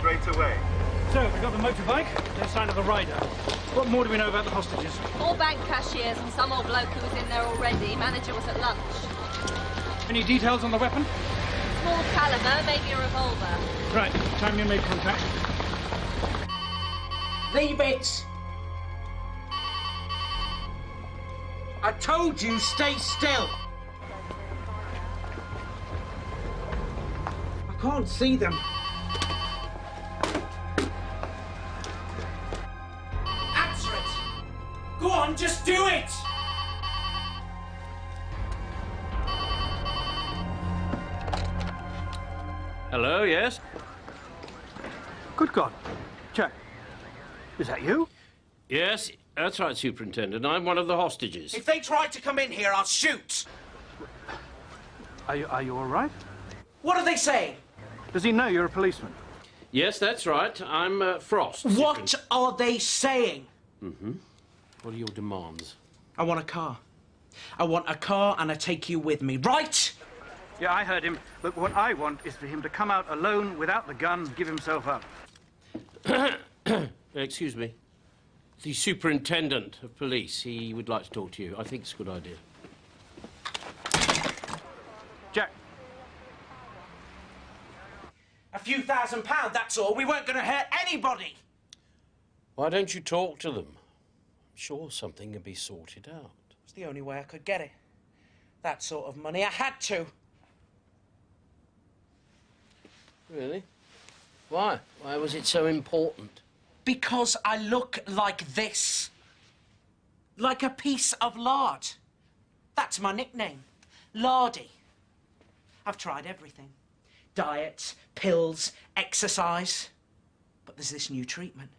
straight away. So, we got the motorbike, no sign of the rider. What more do we know about the hostages? 4 bank cashiers and some old bloke who was in there already. Manager was at lunch. Any details on the weapon? Small caliber, maybe a revolver. Right, time you made contact. Leave it! I told you, stay still! I can't see them. Answer it! Go on, just do it! Hello, yes? Good God. Jack, is that you? Yes, that's right, Superintendent. I'm one of the hostages. If they try to come in here, I'll shoot! Are you all right? What are they saying? Does he know you're a policeman? Yes, that's right. I'm Frost. What are they saying? Mm-hmm. What are your demands? I want a car. I want a car and I take you with me, right? Yeah, I heard him. But what I want is for him to come out alone without the gun and give himself up. Excuse me. The Superintendent of Police. He would like to talk to you. I think it's a good idea. Jack. A few £1,000, that's all. We weren't going to hurt anybody. Why don't you talk to them? I'm sure something can be sorted out. It's the only way I could get it. That sort of money. I had to. Really? Why? Why was it so important? Because I look like this. Like a piece of lard. That's my nickname. Lardy. I've tried everything. Diet, pills, exercise. But there's this new treatment.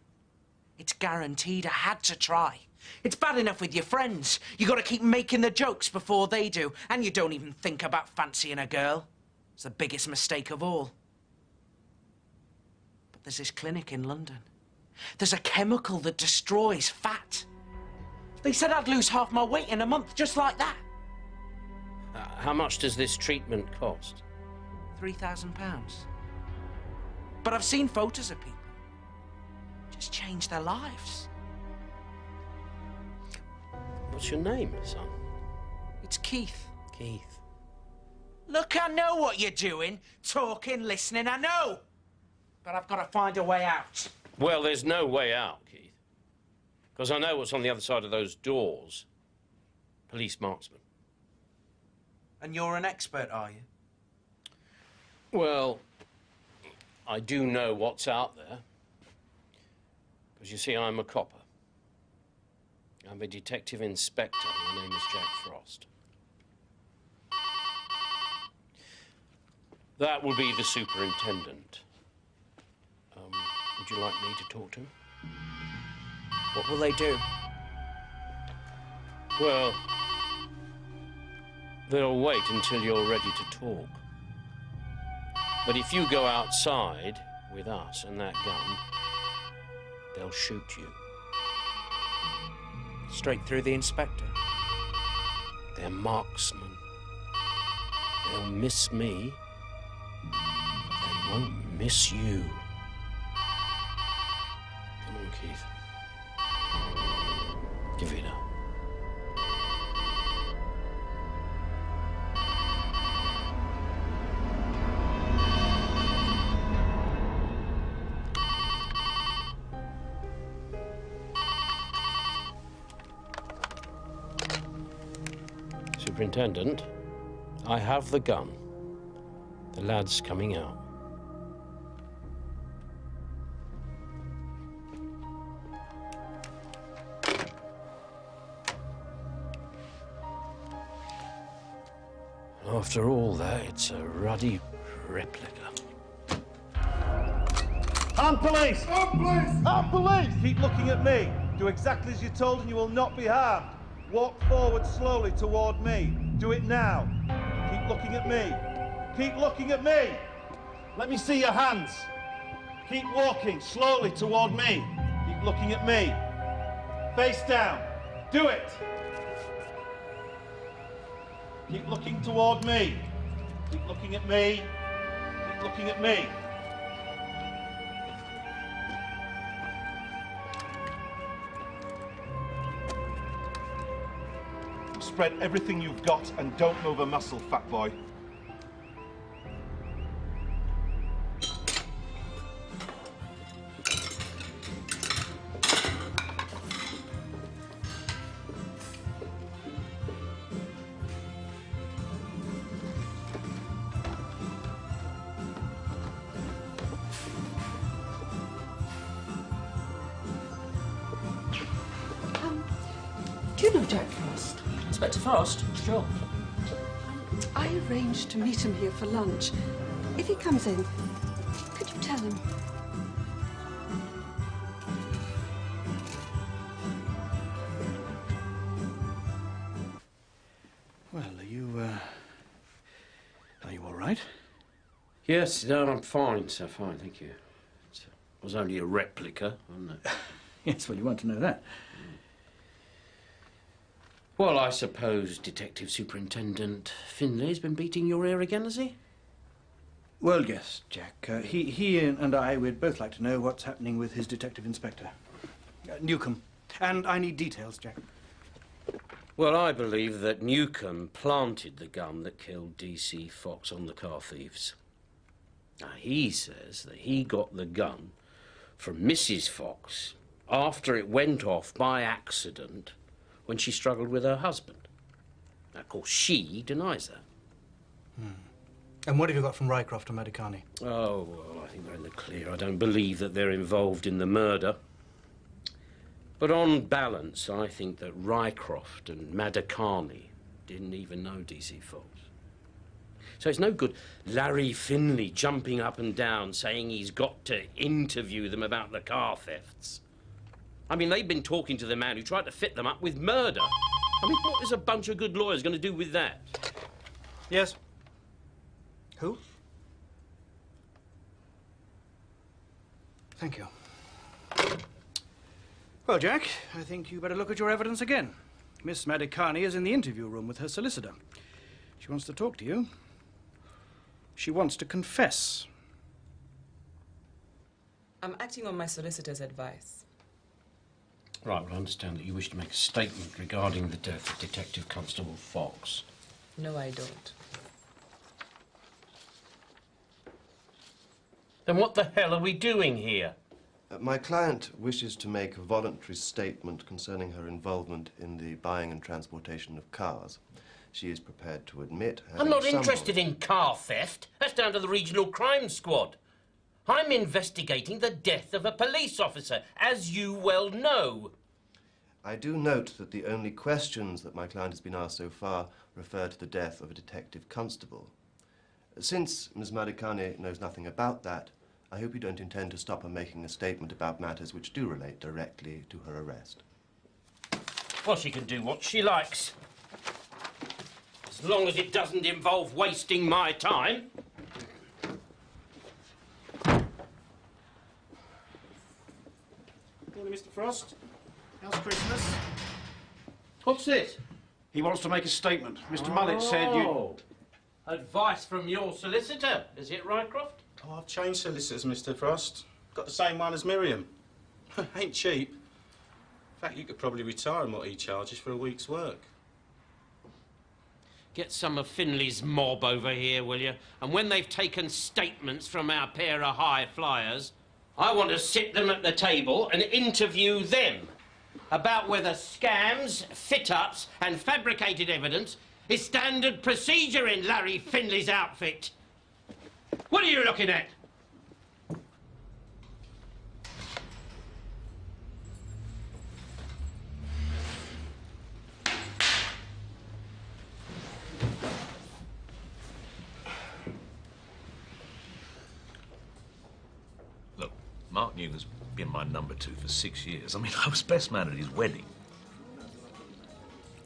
It's guaranteed. I had to try. It's bad enough with your friends. You got to keep making the jokes before they do. And you don't even think about fancying a girl. It's the biggest mistake of all. But there's this clinic in London. There's a chemical that destroys fat. They said I'd lose half my weight in a month, just like that. How much does this treatment cost? £3,000. But I've seen photos of people. Just change their lives. What's your name, son? It's Keith. Keith. Look, I know what you're doing. Talking, listening, I know. But I've got to find a way out. Well, there's no way out, Keith. Because I know what's on the other side of those doors. Police marksman. And you're an expert, are you? Well, I do know what's out there. Because, you see, I'm a copper. I'm a detective inspector. My name is Jack Frost. That will be the superintendent. Would you like me to talk to him? What will they do? Well, they'll wait until you're ready to talk. But if you go outside with us and that gun, they'll shoot you. Straight through the inspector. They're marksmen. They'll miss me, but they won't miss you. Come on, Keith. Give it up. Superintendent, I have the gun. The lad's coming out. After all that, it's a ruddy replica. Armed police! Armed police! Armed police! Keep looking at me. Do exactly as you're told and you will not be harmed. Walk forward slowly toward me. Do it now. Keep looking at me. Keep looking at me. Let me see your hands. Keep walking slowly toward me. Keep looking at me. Face down. Do it. Keep looking toward me. Keep looking at me. Keep looking at me. spread everything you've got and don't move a muscle, fat boy. Do you know Jack Frost? Inspector Frost? Sure. I arranged to meet him here for lunch. If he comes in, could you tell him? Well, are you all right? Yes, no, I'm fine, sir, fine, thank you. It was only a replica, wasn't it? Yes, well, you want to know that. Well, I suppose Detective Superintendent Finley's been beating your ear again, has he? Well, yes, Jack. He and I, we'd both like to know what's happening with his detective inspector, Newcomb. And I need details, Jack. Well, I believe that Newcomb planted the gun that killed D.C. Fox on the car thieves. Now, he says that he got the gun from Mrs. Fox after it went off by accident when she struggled with her husband. Now, of course, she denies that. And what have you got from Rycroft and Madikani? Oh, well, I think they're in the clear. I don't believe that they're involved in the murder. But on balance, I think that Rycroft and Madikani didn't even know D.C. Fox. So it's no good Larry Finley jumping up and down saying he's got to interview them about the car thefts. I mean, they've been talking to the man who tried to fit them up with murder. I mean, what is a bunch of good lawyers going to do with that? Yes. Who? Thank you. Well, Jack, I think you better look at your evidence again. Miss Madikani is in the interview room with her solicitor. She wants to talk to you. She wants to confess. I'm acting on my solicitor's advice. Right, well, I understand that you wish to make a statement regarding the death of Detective Constable Fox. No, I don't. Then what the hell are we doing here? My client wishes to make a voluntary statement concerning her involvement in the buying and transportation of cars. She is prepared to admit... I'm not interested in car theft. That's down to the Regional Crime Squad. I'm investigating the death of a police officer, as you well know. I do note that the only questions that my client has been asked so far refer to the death of a detective constable. Since Ms. Madikani knows nothing about that, I hope you don't intend to stop her making a statement about matters which do relate directly to her arrest. Well, she can do what she likes. As long as it doesn't involve wasting my time. Morning, Mr. Frost. How's Christmas? What's this? He wants to make a statement. Mr. Mullet said you... Oh. Advice from your solicitor, is it, Rycroft? Oh, I've changed solicitors, Mr. Frost. Got the same one as Miriam. Ain't cheap. In fact, you could probably retire on what he charges for a week's work. Get some of Finley's mob over here, will you? And when they've taken statements from our pair of high flyers, I want to sit them at the table and interview them about whether scams, fit-ups and fabricated evidence is standard procedure in Larry Finley's outfit. What are you looking at? Look, Mark Newton's been my number 2 for 6 years. I mean, I was best man at his wedding.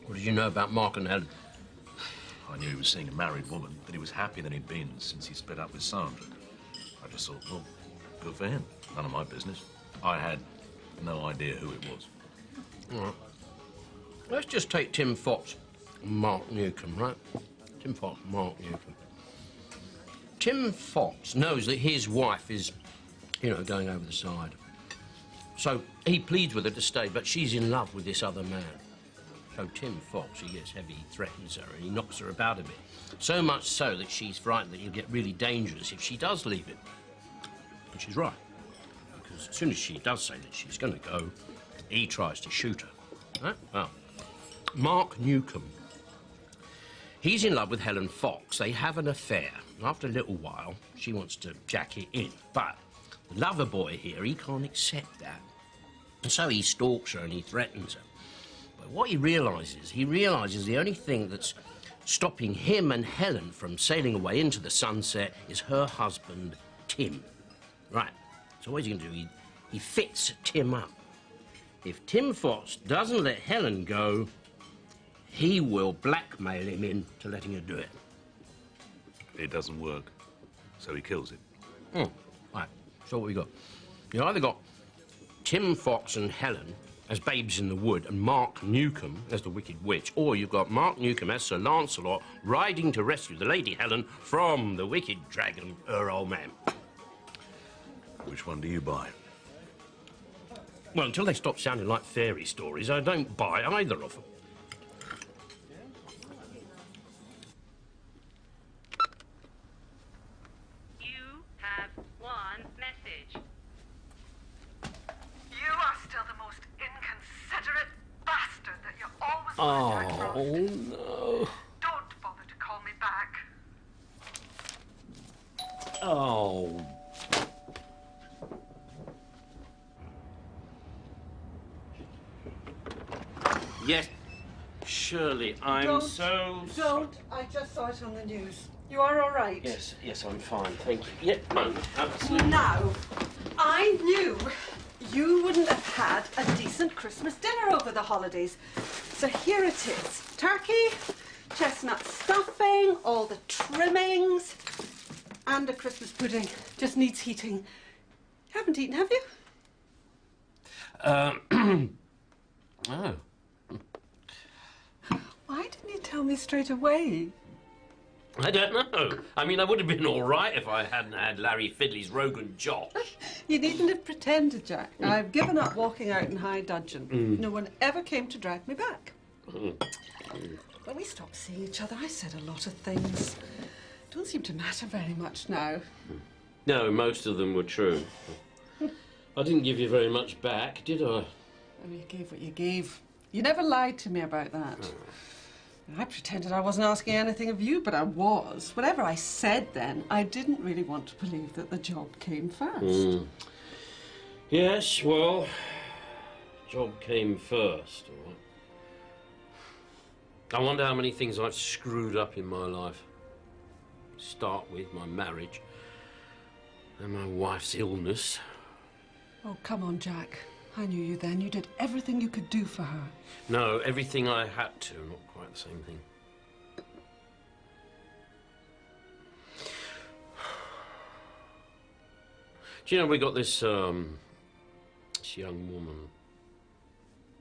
What did you know about Mark and Helen? I knew he was seeing a married woman, that he was happier than he'd been since he split up with Sandra. I just thought, well, good for him. None of my business. I had no idea who it was. All right. Let's just take Tim Fox and Mark Newcomb, right? Tim Fox, Mark Newcomb. Tim Fox knows that his wife is, you know, going over the side. So he pleads with her to stay, but she's in love with this other man. So Tim Fox, he gets heavy, he threatens her, and he knocks her about a bit. So much so that she's frightened that he'll get really dangerous if she does leave him. And she's right. Because as soon as she does say that she's going to go, he tries to shoot her. Right? Well, Mark Newcomb, he's in love with Helen Fox. They have an affair. After a little while, she wants to jack it in. But the lover boy here, he can't accept that. And so he stalks her and he threatens her. But what he realises the only thing that's stopping him and Helen from sailing away into the sunset is her husband, Tim. Right. So what's he going to do? He fits Tim up. If Tim Fox doesn't let Helen go, he will blackmail him into letting her do it. It doesn't work, so he kills him. Right. So what we got? You either got Tim Fox and Helen as babes in the wood and Mark Newcomb as the Wicked Witch, or you've got Mark Newcomb as Sir Lancelot riding to rescue the Lady Helen from the Wicked Dragon, her old man. Which one do you buy? Well, until they stop sounding like fairy stories, I don't buy either of them. You have one message. You are still the most inconsiderate bastard that you always were, Jack Frost. Oh, no. Don't bother to call me back. Oh. Yes, Shirley, I'm Don't. I just saw it on the news. You are all right? Yes, I'm fine, thank you. Yeah, no, absolutely. Now, I knew you wouldn't have had a decent Christmas dinner over the holidays. So here it is. Turkey, chestnut stuffing, all the trimmings, and a Christmas pudding. Just needs heating. You haven't eaten, have you? Oh. Why didn't you tell me straight away? I don't know. I mean, I would have been all right if I hadn't had Larry Fiddley's Rogan Josh. You needn't have pretended, Jack. I've given up walking out in high dudgeon. No one ever came to drag me back. When we stopped seeing each other, I said a lot of things. Don't seem to matter very much now. No, most of them were true. I didn't give you very much back, did I? Oh, you gave what you gave. You never lied to me about that. I pretended I wasn't asking anything of you, but I was. Whatever I said then, I didn't really want to believe that the job came first. Yes, well, job came first, all right. I wonder how many things I've screwed up in my life. Start with my marriage and my wife's illness. Oh, come on, Jack. I knew you then. You did everything you could do for her. No, everything I had to, not quite the same thing. Do you know, we got this young woman.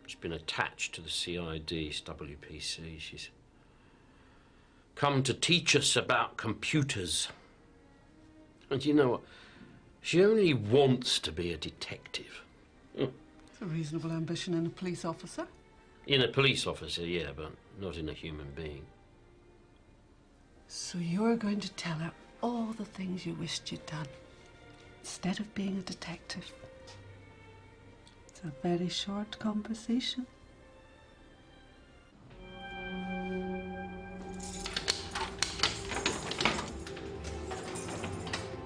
She's been attached to the CID, WPC. She's come to teach us about computers. And you know what? She only wants to be a detective. It's a reasonable ambition in a police officer. In a police officer, yeah, but not in a human being. So you're going to tell her all the things you wished you'd done, instead of being a detective. It's a very short conversation.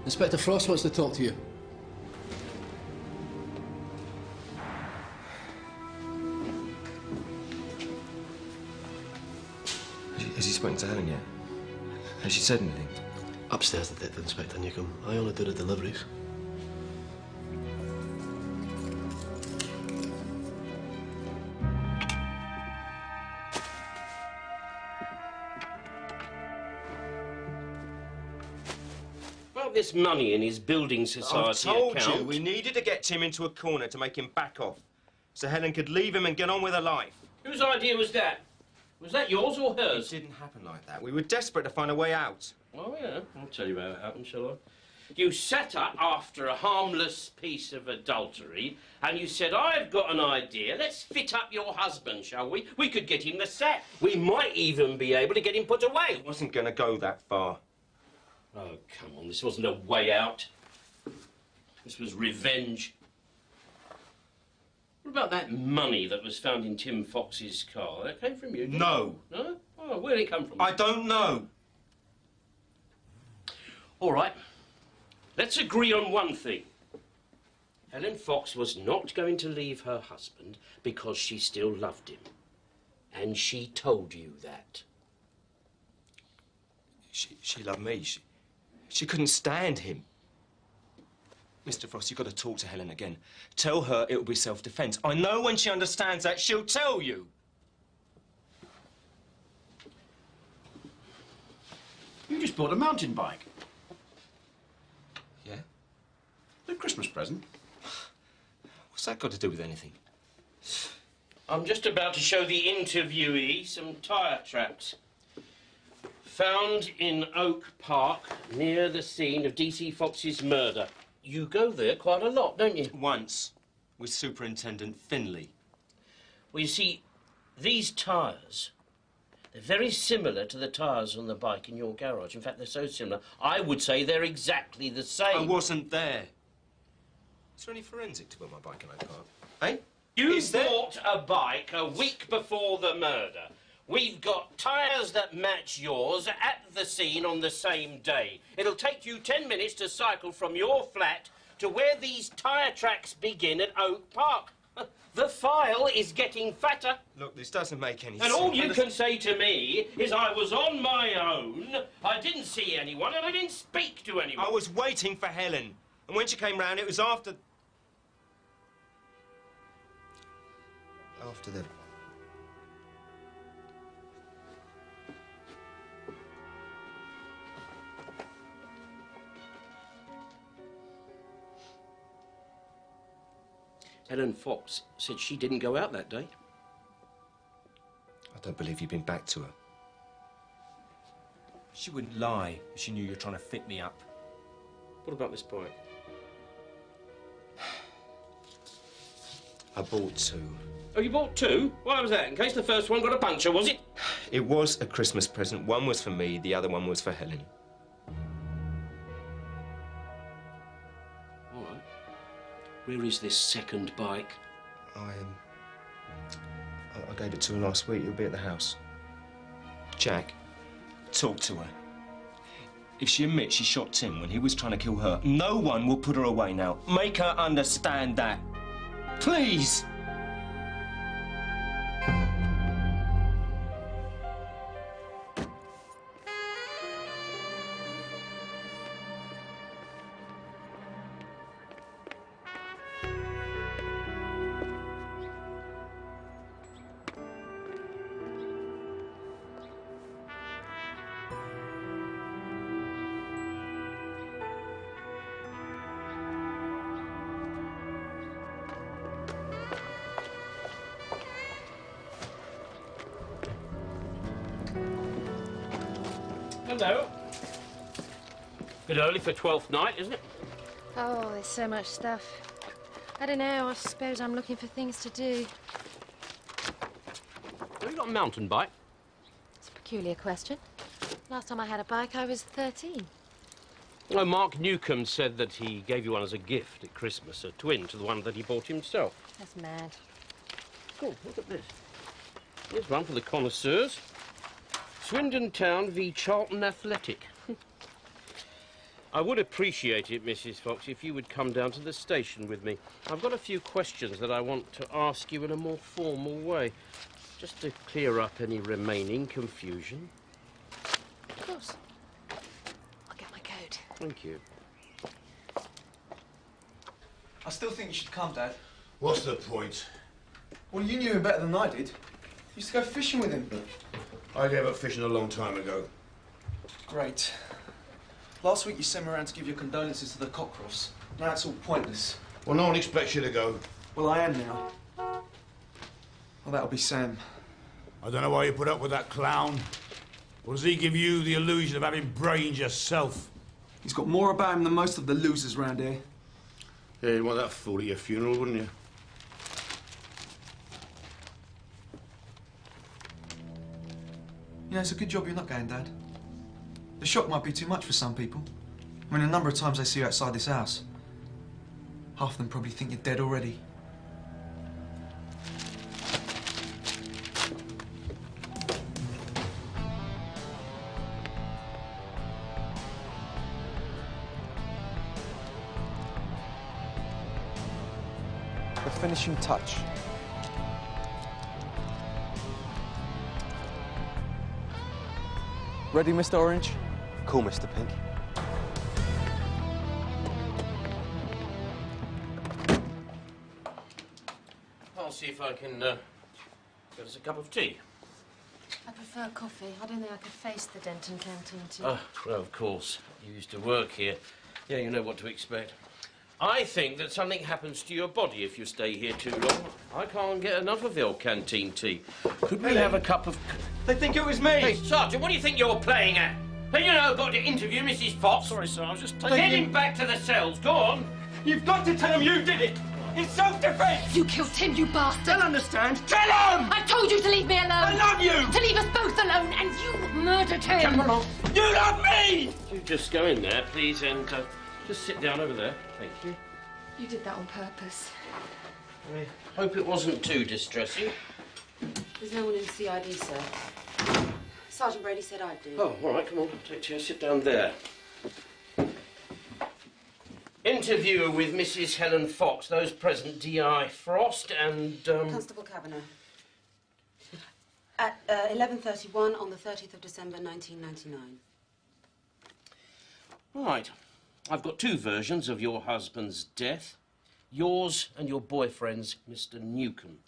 Inspector Frost wants to talk to you. Has he spoken to Helen yet? Has she said anything? Upstairs, Detective Inspector Newcomb. I only do the deliveries. About this money in his building society I told account. you we needed to get Tim into a corner to make him back off, so Helen could leave him and get on with her life. Whose idea was that? Was that yours or hers? It didn't happen like that. We were desperate to find a way out. Oh, yeah. I'll tell you how it happened, shall I? You sat up after a harmless piece of adultery and you said, I've got an idea. Let's fit up your husband, shall we? We could get him the sack. We might even be able to get him put away. I wasn't going to go that far. Oh, come on. This wasn't a way out. This was revenge. What about that money that was found in Tim Fox's car? That came from you, didn't No. it? No? Oh, where did it come from? I don't know. All right. Let's agree on one thing. Helen Fox was not going to leave her husband because she still loved him. And she told you that. She loved me. She couldn't stand him. Mr. Frost, you've got to talk to Helen again. Tell her it'll be self-defence. I know when she understands that, she'll tell you. You just bought a mountain bike. Yeah? A Christmas present. What's that got to do with anything? I'm just about to show the interviewee some tyre tracks. Found in Oak Park, near the scene of D.C. Fox's murder. You go there quite a lot, don't you? Once, with Superintendent Finlay. Well, you see, these tyres, they're very similar to the tyres on the bike in your garage. In fact, they're so similar, I would say they're exactly the same. I wasn't there. Is there any forensic to my bike in Oak Park? Eh? You bought a bike a week before the murder. We've got tyres that match yours at the scene on the same day. It'll take you 10 minutes to cycle from your flat to where these tyre tracks begin at Oak Park. The file is getting fatter. Look, this doesn't make any sense. And all you can say to me is I was on my own, I didn't see anyone, and I didn't speak to anyone. I was waiting for Helen. And when she came round, it was after the... Helen Fox said she didn't go out that day. I don't believe you've been back to her. She wouldn't lie if she knew you were trying to fit me up. What about this bike? I bought two. Oh, you bought two? Why was that? In case the first one got a puncture, was it? It was a Christmas present. One was for me, the other one was for Helen. All right. Where is this second bike? I gave it to her last week. It'll be at the house. Jack, talk to her. If she admits she shot Tim when he was trying to kill her, no one will put her away now. Make her understand that. Please! Hello. Bit early for 12th night, isn't it? Oh, there's so much stuff. I don't know, I suppose I'm looking for things to do. Have you got a mountain bike? It's a peculiar question. Last time I had a bike, I was 13. Well, Mark Newcomb said that he gave you one as a gift at Christmas, a twin to the one that he bought himself. That's mad. Oh, look at this. Here's one for the connoisseurs. Swindon Town v Charlton Athletic. I would appreciate it, Mrs. Fox, if you would come down to the station with me. I've got a few questions that I want to ask you in a more formal way, just to clear up any remaining confusion. Of course. I'll get my coat. Thank you. I still think you should come, Dad. What's the point? Well, you knew him better than I did. You used to go fishing with him. I gave up fishing a long time ago. Great. Last week you sent me around to give your condolences to the Cockcrofts. Now it's all pointless. Well, no one expects you to go. Well, I am now. Well, that'll be Sam. I don't know why you put up with that clown. Or does he give you the illusion of having brains yourself? He's got more about him than most of the losers round here. Yeah, you'd want that fool at your funeral, wouldn't you? You know, it's a good job you're not going, Dad. The shock might be too much for some people. I mean, a number of times they see you outside this house. Half of them probably think you're dead already. The finishing touch. Ready, Mr. Orange? Cool, Mr. Pink. I'll see if I can get us a cup of tea. I prefer coffee. I don't think I could face the Denton canteen tea. Oh, well, of course. You used to work here. Yeah, you know what to expect. I think that something happens to your body if you stay here too long. I can't get enough of your canteen tea. Could we have a cup of... They think it was me. Hey, Sergeant, what do you think you're playing at? Have you now got to interview Mrs. Fox? Sorry, sir, I was just taking Get him back to the cells. Go on. You've got to tell him you did it. In self-defense. You killed Tim, you bastard! They'll understand. Tell him! I told you to leave me alone! I love you! To leave us both alone, and you murdered him! Come along. You love me! You just go in there, please, and just sit down over there. Thank you. You did that on purpose. I hope it wasn't too distressing. There's no one in CID, sir. Sergeant Brady said I'd do. Oh, all right, come on. Take a chair. Sit down there. Interview with Mrs. Helen Fox. Those present, D.I. Frost and... Constable Kavanagh. At 11:31 on the 30th of December, 1999. Right. I've got two versions of your husband's death. Yours and your boyfriend's, Mr. Newcomb.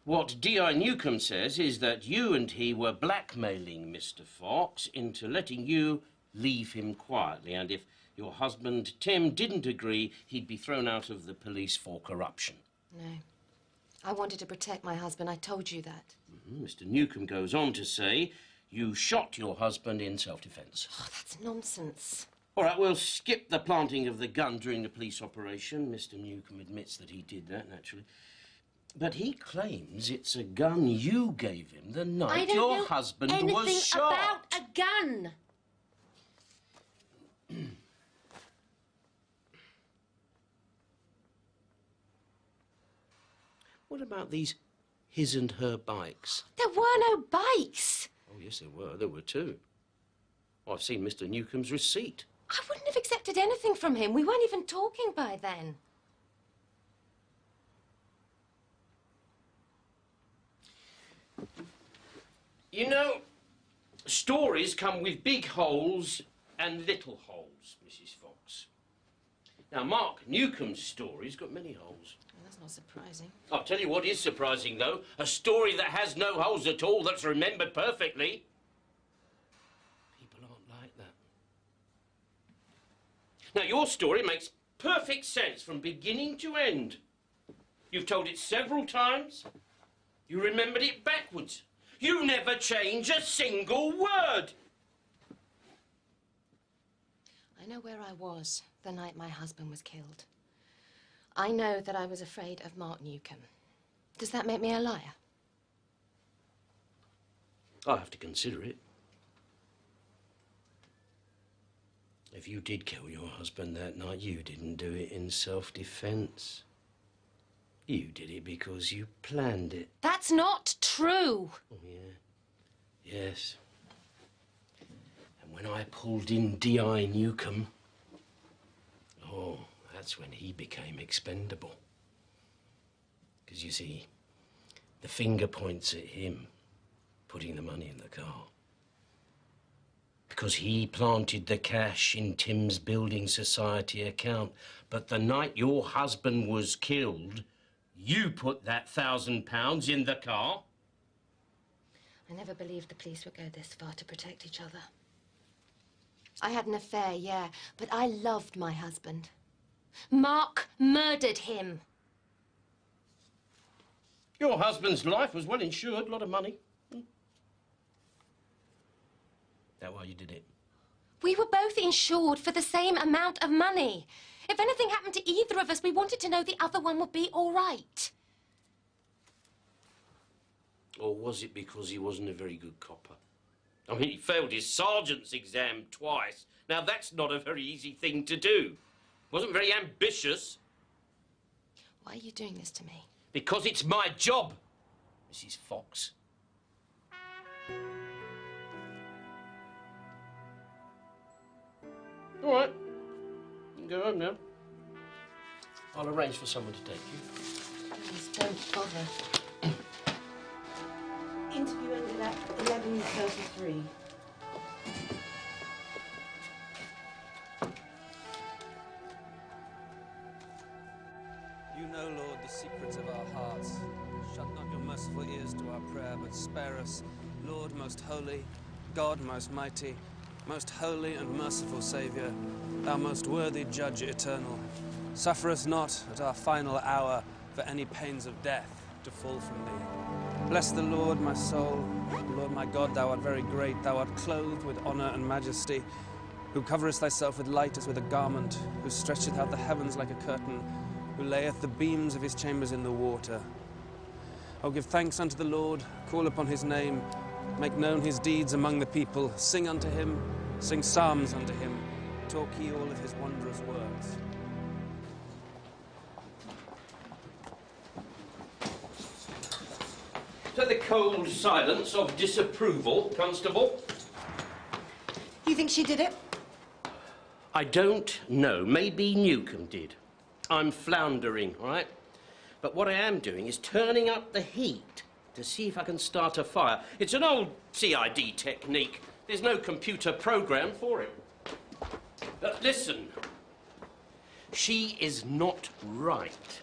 What D.I. Newcomb says is that you and he were blackmailing Mr. Fox into letting you leave him quietly, and if your husband, Tim, didn't agree, he'd be thrown out of the police for corruption. No. I wanted to protect my husband. I told you that. Mr. Newcomb goes on to say you shot your husband in self-defense. Oh, that's nonsense. All right, we'll skip the planting of the gun during the police operation. Mr. Newcomb admits that he did that, naturally. But he claims it's a gun you gave him the night your husband was shot. About a gun. What about these his and her bikes? There were no bikes. Oh, yes, there were. There were two. Oh, I've seen Mr. Newcomb's receipt. I wouldn't have accepted anything from him. We weren't even talking by then. You know, stories come with big holes and little holes, Mrs. Fox. Now, Mark Newcomb's story's got many holes. Well, that's not surprising. I'll tell you what is surprising, though. A story that has no holes at all, that's remembered perfectly. People aren't like that. Now, your story makes perfect sense from beginning to end. You've told it several times. You remembered it backwards. You never change a single word. I know where I was the night my husband was killed. I know that I was afraid of Mark Newcomb. Does that make me a liar? I'll have to consider it. If you did kill your husband that night, you didn't do it in self-defense. You did it because you planned it. That's not true. Oh, yeah. Yes. And when I pulled in D.I. Newcomb, oh, that's when he became expendable. Because, you see, the finger points at him, putting the money in the car. Because he planted the cash in Tim's Building Society account. But the night your husband was killed, you put that £1,000 in the car. I never believed the police would go this far to protect each other. I had an affair, yeah, but I loved my husband. Mark murdered him. Your husband's life was well insured, a lot of money. That why you did it? We were both insured for the same amount of money. If anything happened to either of us, we wanted to know the other one would be all right. Or was it because he wasn't a very good copper? I mean, he failed his sergeant's exam twice. Now, that's not a very easy thing to do. Wasn't very ambitious. Why are you doing this to me? Because it's my job, Mrs. Fox. All right. You can go home now. I'll arrange for someone to take you. Please don't bother. Interview ended at 11:33. You know, Lord, the secrets of our hearts. Shut not your merciful ears to our prayer, but spare us, Lord most holy, God most mighty, most holy and merciful Saviour, thou most worthy Judge eternal. Suffer us not at our final hour for any pains of death to fall from thee. Bless the Lord, my soul. Lord, my God, thou art very great. Thou art clothed with honour and majesty, who coverest thyself with light as with a garment, who stretcheth out the heavens like a curtain, who layeth the beams of his chambers in the water. O give thanks unto the Lord, call upon his name, make known his deeds among the people, sing unto him, sing psalms unto him, talk ye all of his wondrous words. To the cold silence of disapproval, Constable. You think she did it? I don't know. Maybe Newcomb did. I'm floundering, all right? But what I am doing is turning up the heat to see if I can start a fire. It's an old CID technique. There's no computer program for it. Listen. She is not right.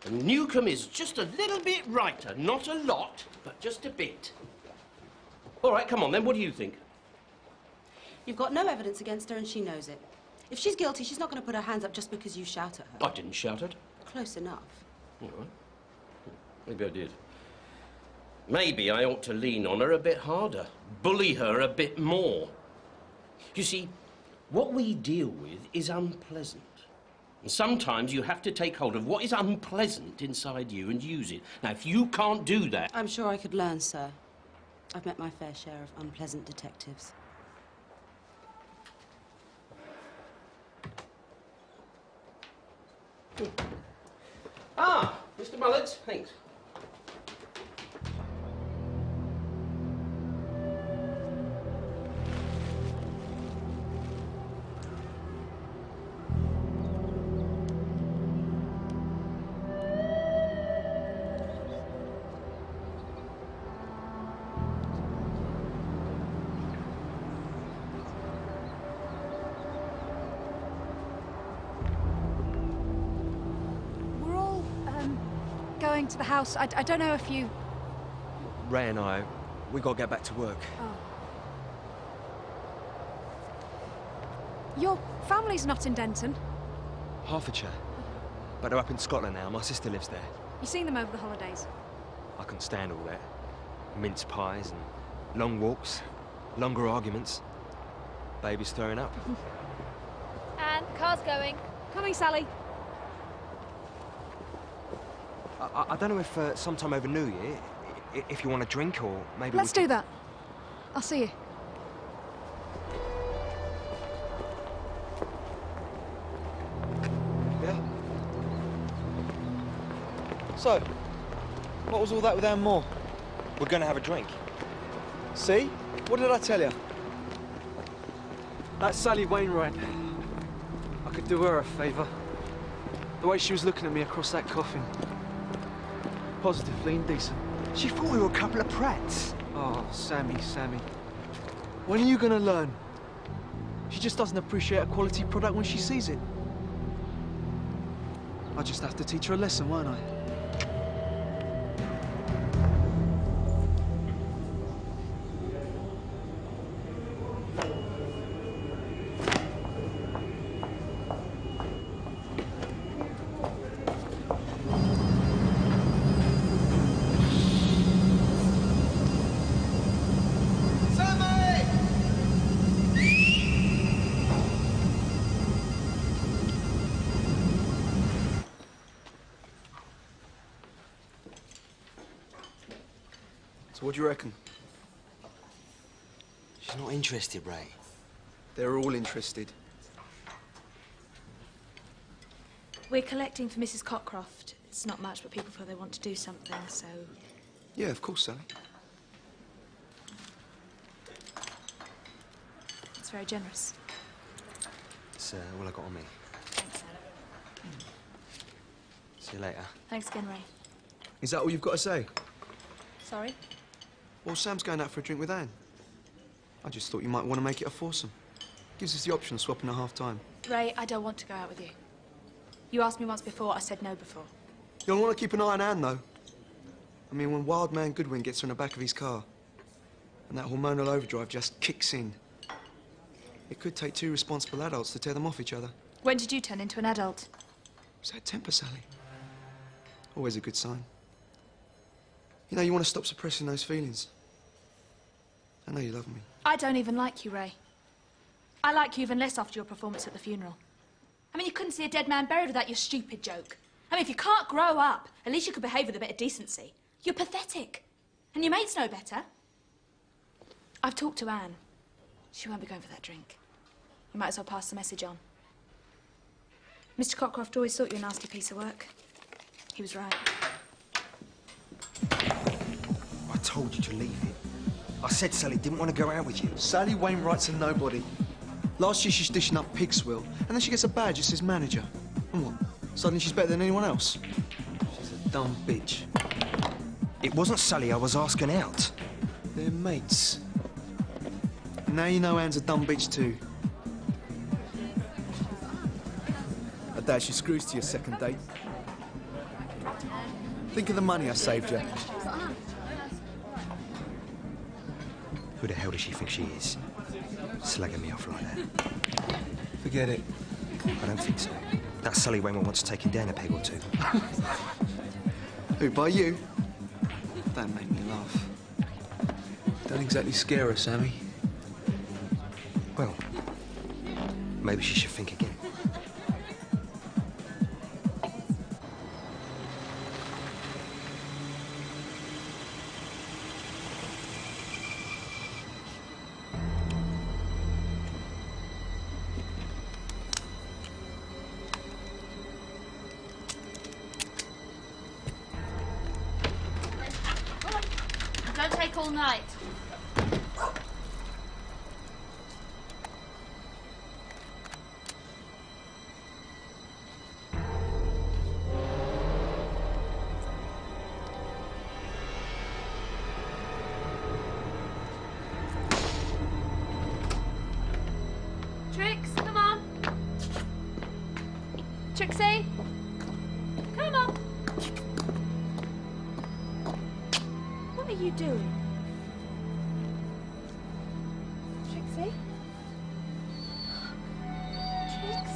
And Newcomb is just a little bit righter. Not a lot, but just a bit. All right, come on then. What do you think? You've got no evidence against her and she knows it. If she's guilty, she's not going to put her hands up just because you shout at her. I didn't shout at her. Close enough. All right. Maybe I did. Maybe I ought to lean on her a bit harder. Bully her a bit more. You see, what we deal with is unpleasant. And sometimes you have to take hold of what is unpleasant inside you and use it. Now, if you can't do that... I'm sure I could learn, sir. I've met my fair share of unpleasant detectives. Ah, Mr. Mullets, thanks. Going to the house. I don't know if you... Ray and I, we got to get back to work. Oh. Your family's not in Denton? Hertfordshire. But they're up in Scotland now. My sister lives there. You seen them over the holidays? I couldn't stand all that. Mince pies and long walks, longer arguments. Baby's throwing up. And car's going. Coming, Sally. I don't know if sometime over New Year, if you want a drink or maybe... Let's do that. I'll see you. Yeah? So, what was all that with Anne Moore? We're going to have a drink. See? What did I tell you? That's Sally Wainwright. I could do her a favour. The way she was looking at me across that coffin. Positively indecent. She thought we were a couple of prats. Oh, Sammy. When are you going to learn? She just doesn't appreciate a quality product when she sees it. I'll just have to teach her a lesson, won't I? So what do you reckon? She's not interested, Ray. They're all interested. We're collecting for Mrs. Cockcroft. It's not much, but people feel they want to do something, so... Yeah, of course, Sally. It's very generous. It's all I got on me. Thanks, Sam. See you later. Thanks again, Ray. Is that all you've got to say? Sorry? Well, Sam's going out for a drink with Anne. I just thought you might want to make it a foursome. Gives us the option of swapping at half-time. Ray, I don't want to go out with you. You asked me once before, I said no before. You'll want to keep an eye on Anne, though. I mean, when Wild Man Goodwin gets her in the back of his car, and that hormonal overdrive just kicks in, it could take two responsible adults to tear them off each other. When did you turn into an adult? It's that temper, Sally. Always a good sign. You know, you want to stop suppressing those feelings. I know you love me. I don't even like you, Ray. I like you even less after your performance at the funeral. I mean, you couldn't see a dead man buried without your stupid joke. I mean, if you can't grow up, at least you could behave with a bit of decency. You're pathetic. And your mates know better. I've talked to Anne. She won't be going for that drink. You might as well pass the message on. Mr. Cockcroft always thought you a nasty piece of work. He was right. I told you to leave it. I said Sally didn't want to go out with you. Sally Wainwright's a nobody. Last year she's dishing up pig swill, and then she gets a badge that says manager. And what? Suddenly she's better than anyone else? She's a dumb bitch. It wasn't Sally I was asking out. They're mates. And now you know Anne's a dumb bitch too. I doubt she screws to your second date. Think of the money I saved you. Who the hell does she think she is? Slagging me off like that. Forget it. I don't think so. That Sally Wainwright wants to take him down a peg or two. Who, by you? Don't make me laugh. Don't exactly scare her, Sammy. Well, maybe she should think again. Don't take all night. Trix, come on. Trixie, come on. What are you doing? Trixie? Trix?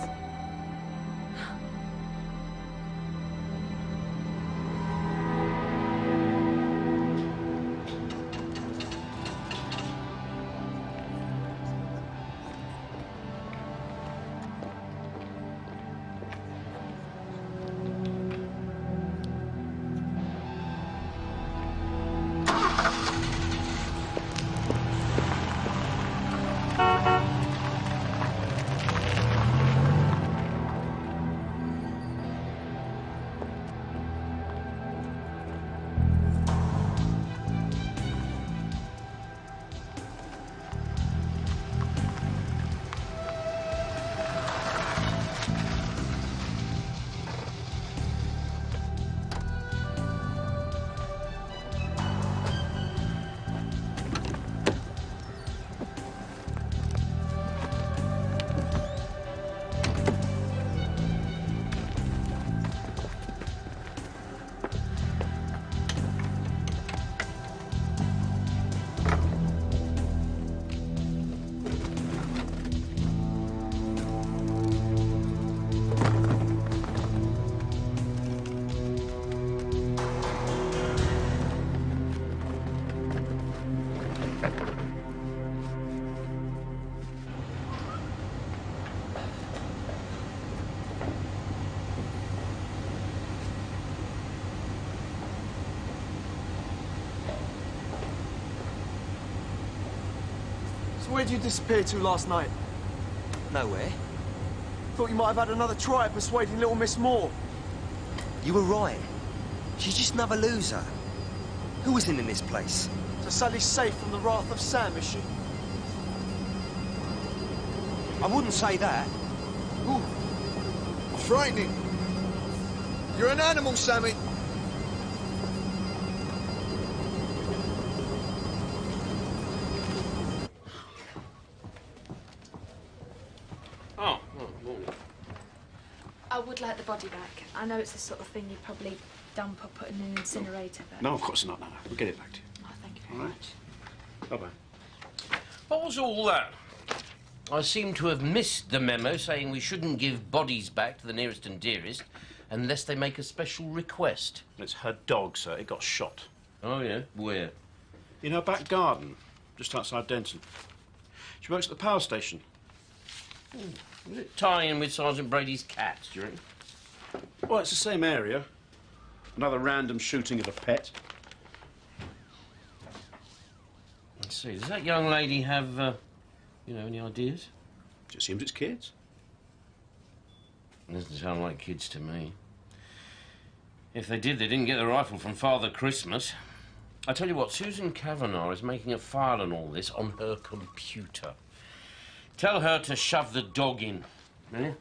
So where'd you disappear to last night? Nowhere. Thought you might have had another try at persuading little Miss Moore. You were right. She's just another loser. Who isn't in this place? So Sally's safe from the wrath of Sam, is she? I wouldn't say that. Ooh. Frightening. You're an animal, Sammy. Oh, morning. I would like the body back. I know it's the sort of thing you'd probably dump or put in an incinerator, but... No, of course not. No. We'll get it back to you. Oh, thank you All very right. much. Bye-bye. What was all that? I seem to have missed the memo saying we shouldn't give bodies back to the nearest and dearest unless they make a special request. It's her dog, sir. It got shot. Oh, yeah? Where? In her back garden, just outside Denton. She works at the power station. Will it tie in with Sergeant Brady's cats, do you reckon? Well, it's the same area. Another random shooting of a pet. Let's see, does that young lady have, any ideas? She assumes it's kids. Doesn't sound like kids to me. If they did, they didn't get the rifle from Father Christmas. I tell you what, Susan Kavanagh is making a file on all this on her computer. Tell her to shove the dog in, eh?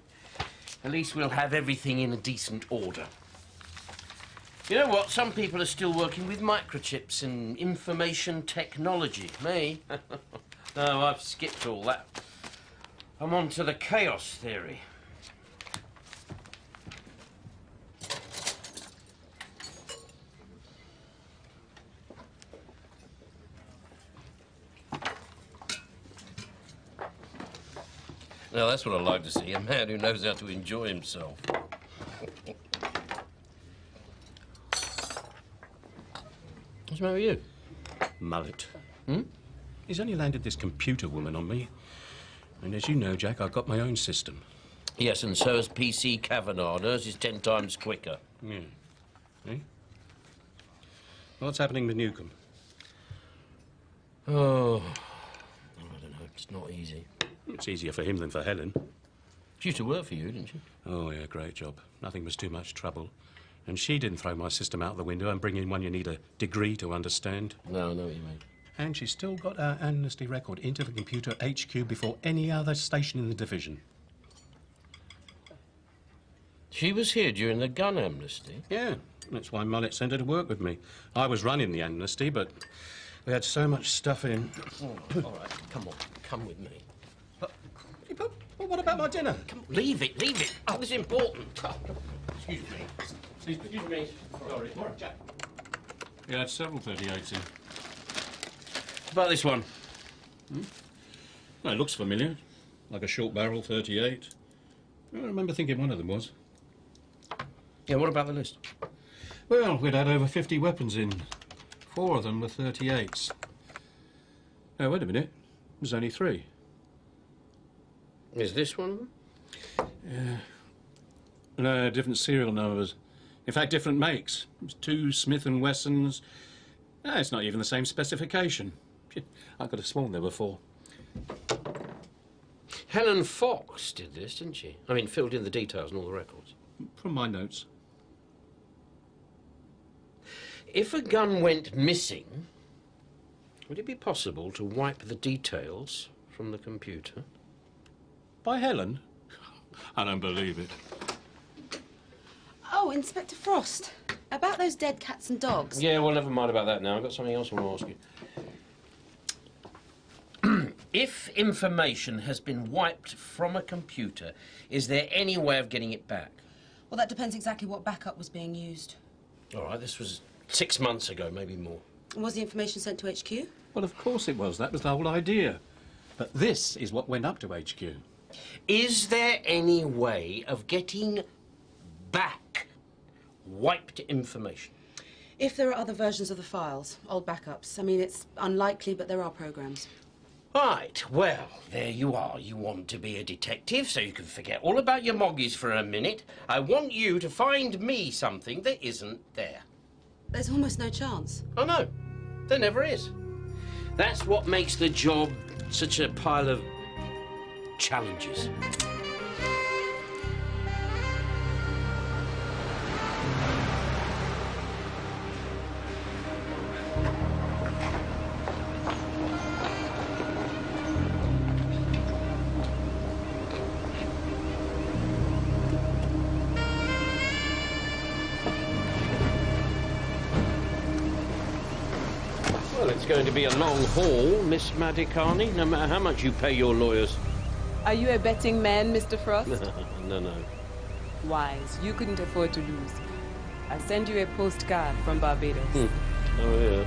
At least we'll have everything in a decent order. You know what? Some people are still working with microchips and information technology. Me? No, I've skipped all that. I'm on to the chaos theory. Now, that's what I like to see, a man who knows how to enjoy himself. What's the matter with you? Mullet. Hmm? He's only landed this computer woman on me. And as you know, Jack, I've got my own system. Yes, and so has PC Kavanagh. Hers is 10 times quicker. Yeah. Eh? What's happening with Newcomb? Oh, I don't know. It's not easy. It's easier for him than for Helen. She used to work for you, didn't she? Oh, yeah, great job. Nothing was too much trouble. And she didn't throw my system out the window and bring in one you need a degree to understand. No, I know what you mean. And she still got our amnesty record into the computer HQ before any other station in the division. She was here during the gun amnesty? Yeah, that's why Mullet sent her to work with me. I was running the amnesty, but we had so much stuff in. Oh, all right, come on, come with me. But what about my dinner? Come, leave it, leave it. Oh, this is important. Excuse me. Excuse me. Sorry. All right, Jack. We had several 38s in. What about this one? Well, it looks familiar. Like a short barrel 38. I remember thinking one of them was. Yeah, what about the list? Well, we'd had over 50 weapons in. 4 of them were 38s. Oh, wait a minute. There's only 3. Is this one? No, different serial numbers. In fact, different makes. There's 2 Smith & Wessons. No, it's not even the same specification. I could have sworn there were 4. Helen Fox did this, didn't she? I mean, filled in the details and all the records. From my notes. If a gun went missing, would it be possible to wipe the details from the computer? By Helen? I don't believe it. Oh, Inspector Frost. About those dead cats and dogs. Yeah, well, never mind about that now. I've got something else I want to ask you. If information has been wiped from a computer, is there any way of getting it back? Well, that depends exactly what backup was being used. All right, this was 6 months ago, maybe more. Was the information sent to HQ? Well, of course it was. That was the whole idea. But this is what went up to HQ. Is there any way of getting back wiped information? If there are other versions of the files, old backups. I mean, it's unlikely, but there are programs. Right, well, there you are. You want to be a detective, so you can forget all about your moggies for a minute. I want you to find me something that isn't there. There's almost no chance. Oh, no. There never is. That's what makes the job such a pile of challenges. Well, it's going to be a long haul, Miss Madikani, no matter how much you pay your lawyers. Are you a betting man, Mr. Frost? No. Wise. You couldn't afford to lose. I send you a postcard from Barbados. Oh, yeah.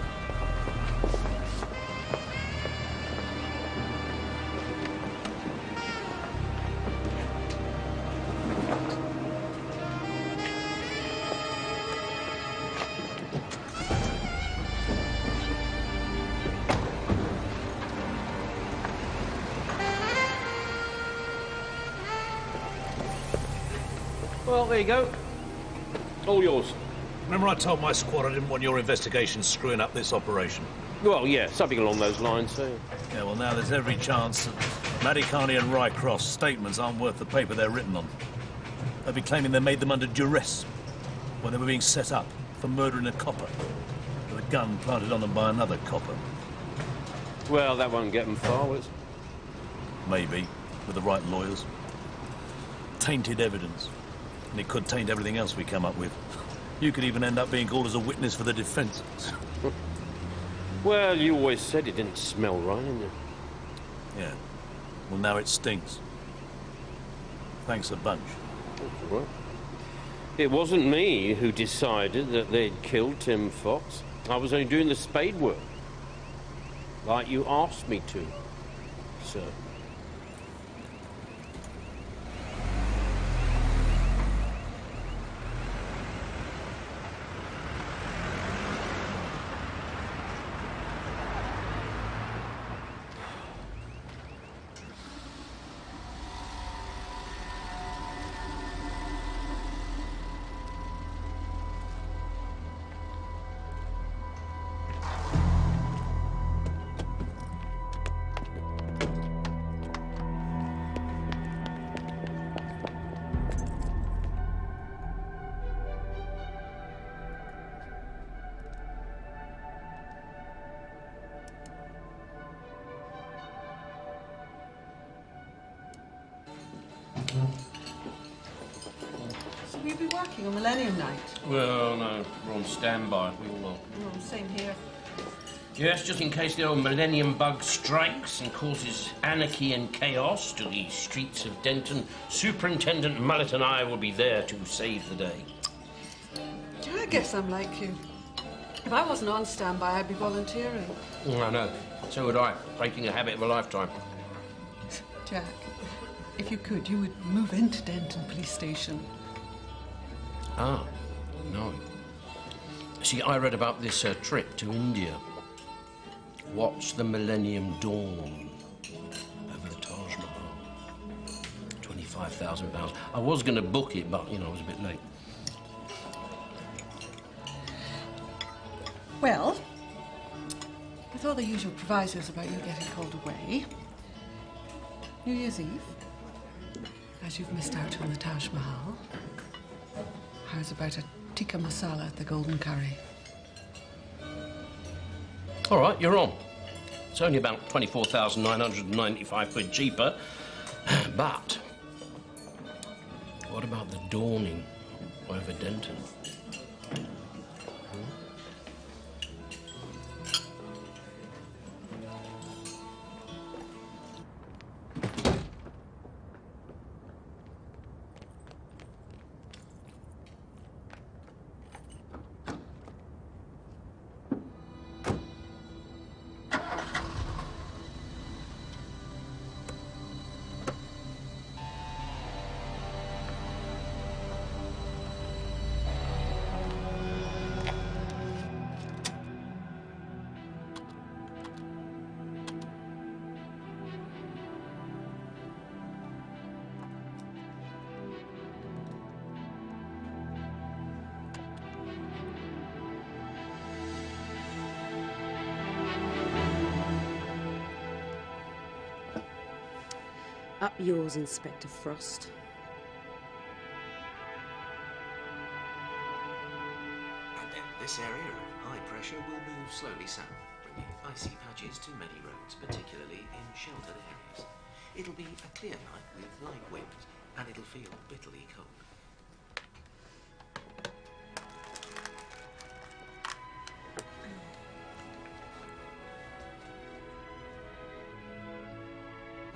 Well, there you go. All yours. Remember I told my squad I didn't want your investigation screwing up this operation? Well, yeah, something along those lines, so... Yeah, well, now there's every chance that Madikani and Rycroft's statements aren't worth the paper they're written on. They'll be claiming they made them under duress when they were being set up for murdering a copper with a gun planted on them by another copper. Well, that won't get them far, will it? Maybe, with the right lawyers. Tainted evidence. And it could taint everything else we come up with. You could even end up being called as a witness for the defence. Well, you always said it didn't smell right, didn't you? Yeah. Well, now it stinks. Thanks a bunch. That's all right. It wasn't me who decided that they'd killed Tim Fox. I was only doing the spade work. Like you asked me to, sir. So will you be working on Millennium Night? Well, no, we're on standby. We all are. Oh, same here. Yes, just in case the old Millennium Bug strikes and causes anarchy and chaos to the streets of Denton, Superintendent Mullet and I will be there to save the day. I guess I'm like you. If I wasn't on standby, I'd be volunteering. I know. So would I. Breaking a habit of a lifetime. Jack, if you could, you would move into Denton Police Station. Ah, no. See, I read about this trip to India. Watch the Millennium Dawn over the Taj Mahal. £25,000. I was going to book it, but, you know, I was a bit late. Well, with all the usual provisos about you getting called away, New Year's Eve, as you've missed out on the Taj Mahal, how's about a tikka masala at the Golden Curry? All right, you're on. It's only about 24,995 quid cheaper. But what about the dawning over Denton? Up yours, Inspector Frost. And then this area of high pressure will move slowly south, bringing icy patches to many roads, particularly in sheltered areas. It'll be a clear night with light winds, and it'll feel bitterly cold.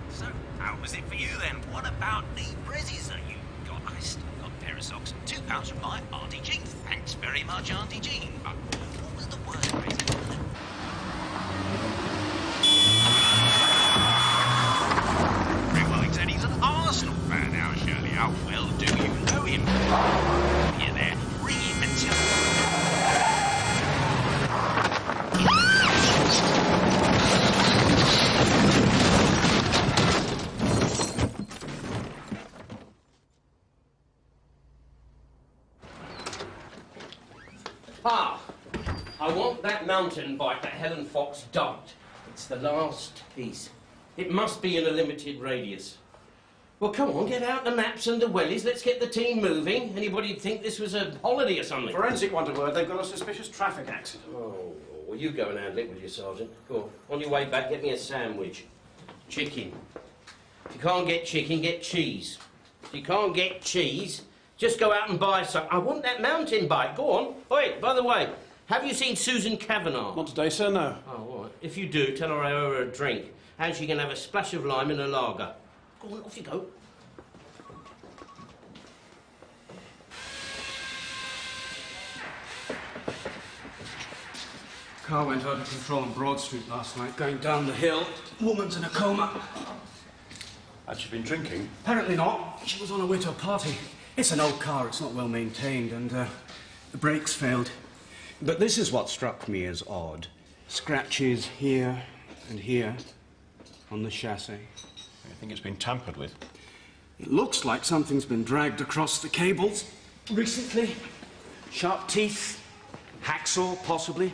So, how was it for you then? What about the prezzies that you got? I still got a pair of socks and £2 from my Auntie Jean. Thanks very much, Auntie Jean. But what was the worst prezzie? Everyone said he's an Arsenal fan now, Shirley. How well do you know him? Here there, ring him and tell Ah, I want that mountain bike that Helen Fox dumped. It's the last piece. It must be in a limited radius. Well, come on, get out the maps and the wellies. Let's get the team moving. Anybody'd think this was a holiday or something. Forensic want a word. They've got a suspicious traffic accident. Oh, well, you go and handle it with your sergeant. Go on. On your way back, get me a sandwich. Chicken. If you can't get chicken, get cheese. If you can't get cheese, just go out and buy some. I want that mountain bike. Go on. Oi, by the way, have you seen Susan Kavanagh? Not today, sir, no. Oh, all right. If you do, tell her I owe her a drink. And she can have a splash of lime in a lager. Go on, off you go. Car went out of control on Broad Street last night, going down the hill. Woman's in a coma. Had she been drinking? Apparently not. She was on her way to a party. It's an old car, it's not well maintained, and the brakes failed. But this is what struck me as odd. Scratches here and here on the chassis. I think it's been tampered with. It looks like something's been dragged across the cables recently. Sharp teeth, hacksaw, possibly.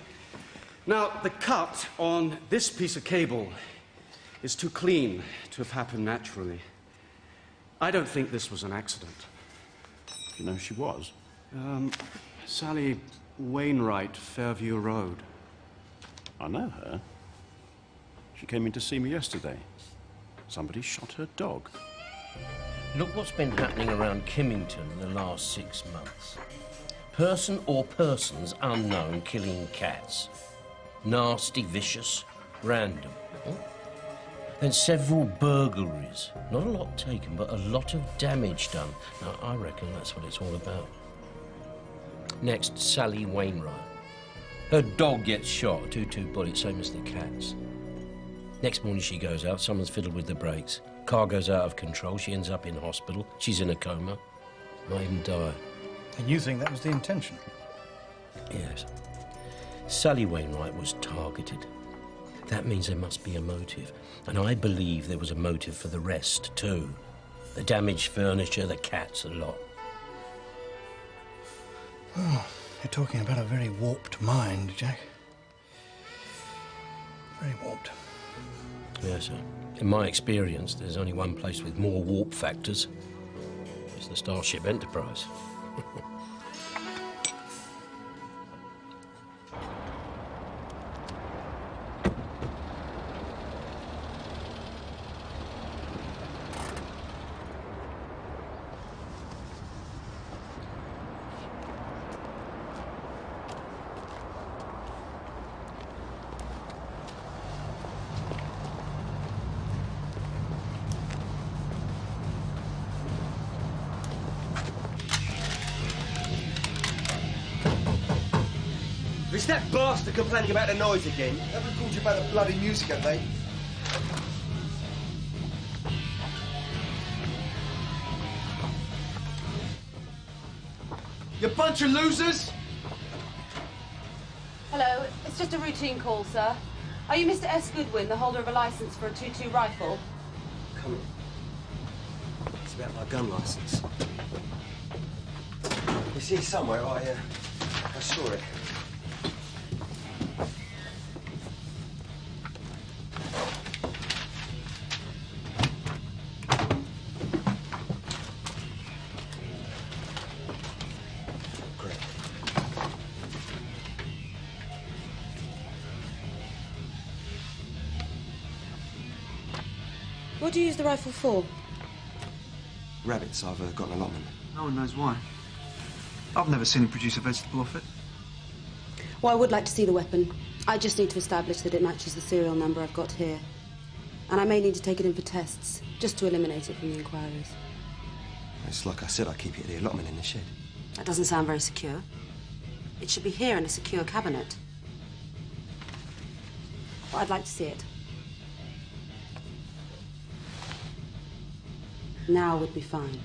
Now, the cut on this piece of cable is too clean to have happened naturally. I don't think this was an accident. Do you know who she was? Sally Wainwright, Fairview Road. I know her. She came in to see me yesterday. Somebody shot her dog. Look what's been happening around Kymington in the last 6 months. Person or persons unknown killing cats. Nasty, vicious, random. Then several burglaries. Not a lot taken, but a lot of damage done. Now, I reckon that's what it's all about. Next, Sally Wainwright. Her dog gets shot, 2 bullets, same as the cat's. Next morning she goes out, someone's fiddled with the brakes. Car goes out of control, she ends up in hospital. She's in a coma. Might even die. And you think that was the intention? Yes. Sally Wainwright was targeted. That means there must be a motive. And I believe there was a motive for the rest, too. The damaged furniture, the cats, a lot. Oh, you're talking about a very warped mind, Jack. Very warped. Yes, sir. In my experience, there's only one place with more warp factors. It's the Starship Enterprise. Is that bastard complaining about the noise again? Haven't called you about the bloody music, have they? You bunch of losers! Hello, it's just a routine call, sir. Are you Mr. S. Goodwin, the holder of a license for a .22 rifle? Come on. It's about my gun license. It's here somewhere. I saw it. What do you use the rifle for? Rabbits, I've got an allotment. No one knows why. I've never seen him produce a vegetable off it. Well, I would like to see the weapon. I just need to establish that it matches the serial number I've got here. And I may need to take it in for tests, just to eliminate it from the inquiries. It's like I said, I keep it at the allotment in the shed. That doesn't sound very secure. It should be here in a secure cabinet. Well, I'd like to see it. Now would be fine.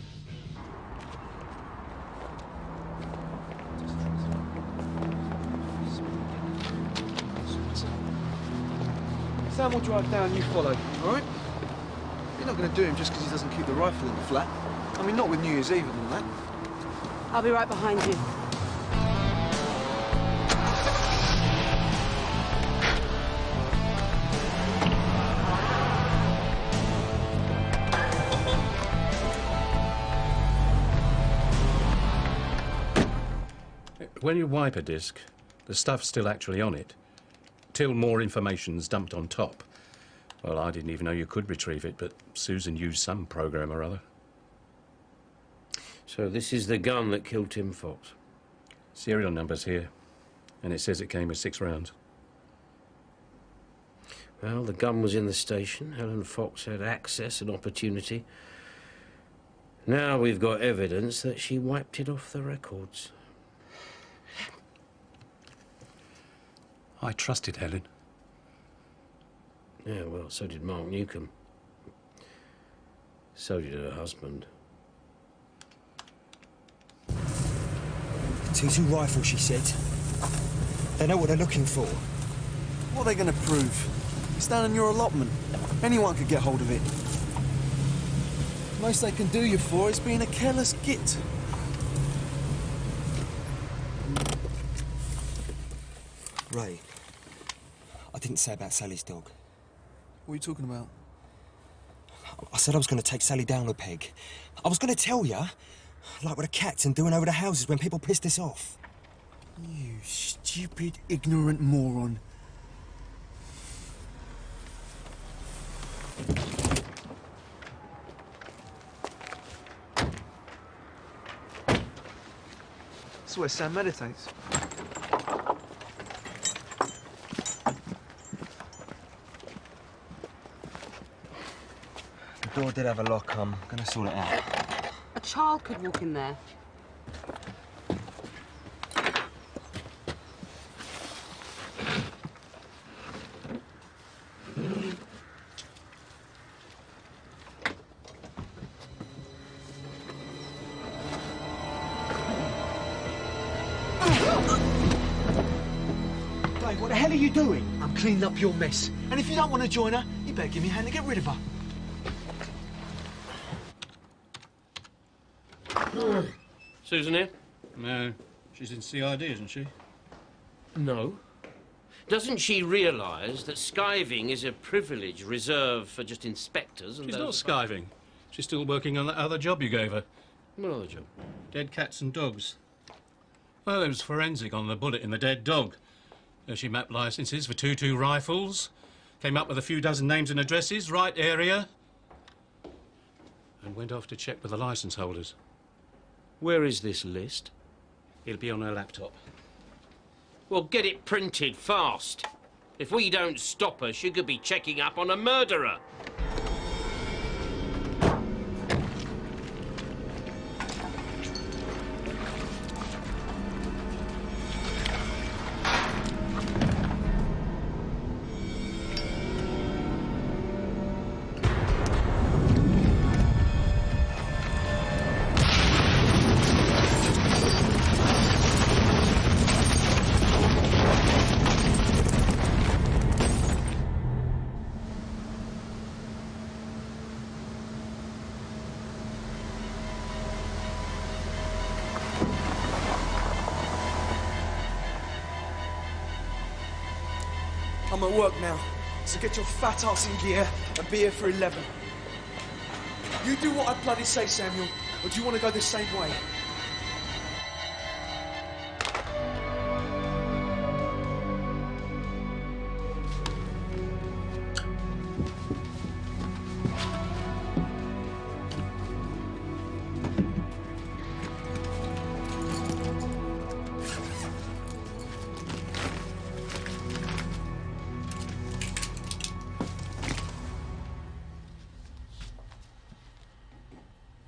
Sam will drive down, you follow, all right? You're not going to do him just because he doesn't keep the rifle in the flat. I mean, not with New Year's Eve and all that. I'll be right behind you. When you wipe a disc, the stuff's still actually on it, till more information's dumped on top. Well, I didn't even know you could retrieve it, but Susan used some program or other. So this is the gun that killed Tim Fox? Serial number's here, and it says it came with 6 rounds. Well, the gun was in the station. Helen Fox had access and opportunity. Now we've got evidence that she wiped it off the records. I trusted Helen. Yeah, well, so did Mark Newcomb. So did her husband. .22 rifle, she said. They know what they're looking for. What are they going to prove? It's down in your allotment. Anyone could get hold of it. Most they can do you for is being a careless git. Ray, I didn't say about Sally's dog. What are you talking about? I said I was going to take Sally down a peg. I was going to tell you, like with the cats and doing over the houses when people pissed us off. You stupid, ignorant moron. That's where Sam meditates. The door did have a lock. I'm going to sort it out. A child could walk in there. Dave, what the hell are you doing? I'm cleaning up your mess. And if you don't want to join her, you better give me a hand to get rid of her. Susan here? No, she's in CID, isn't she? No. Doesn't she realise that skiving is a privilege reserved for just inspectors and She's those... not skiving. She's still working on that other job you gave her. What other job? Dead cats and dogs. Well, there was forensic on the bullet in the dead dog. She mapped licences for 22 rifles, came up with a few dozen names and addresses, right area, and went off to check with the licence holders. Where is this list? It'll be on her laptop. Well, get it printed fast. If we don't stop her, she could be checking up on a murderer. I'm at work now, so get your fat ass in gear and be here for 11. You do what I bloody say, Samuel, or do you want to go the same way?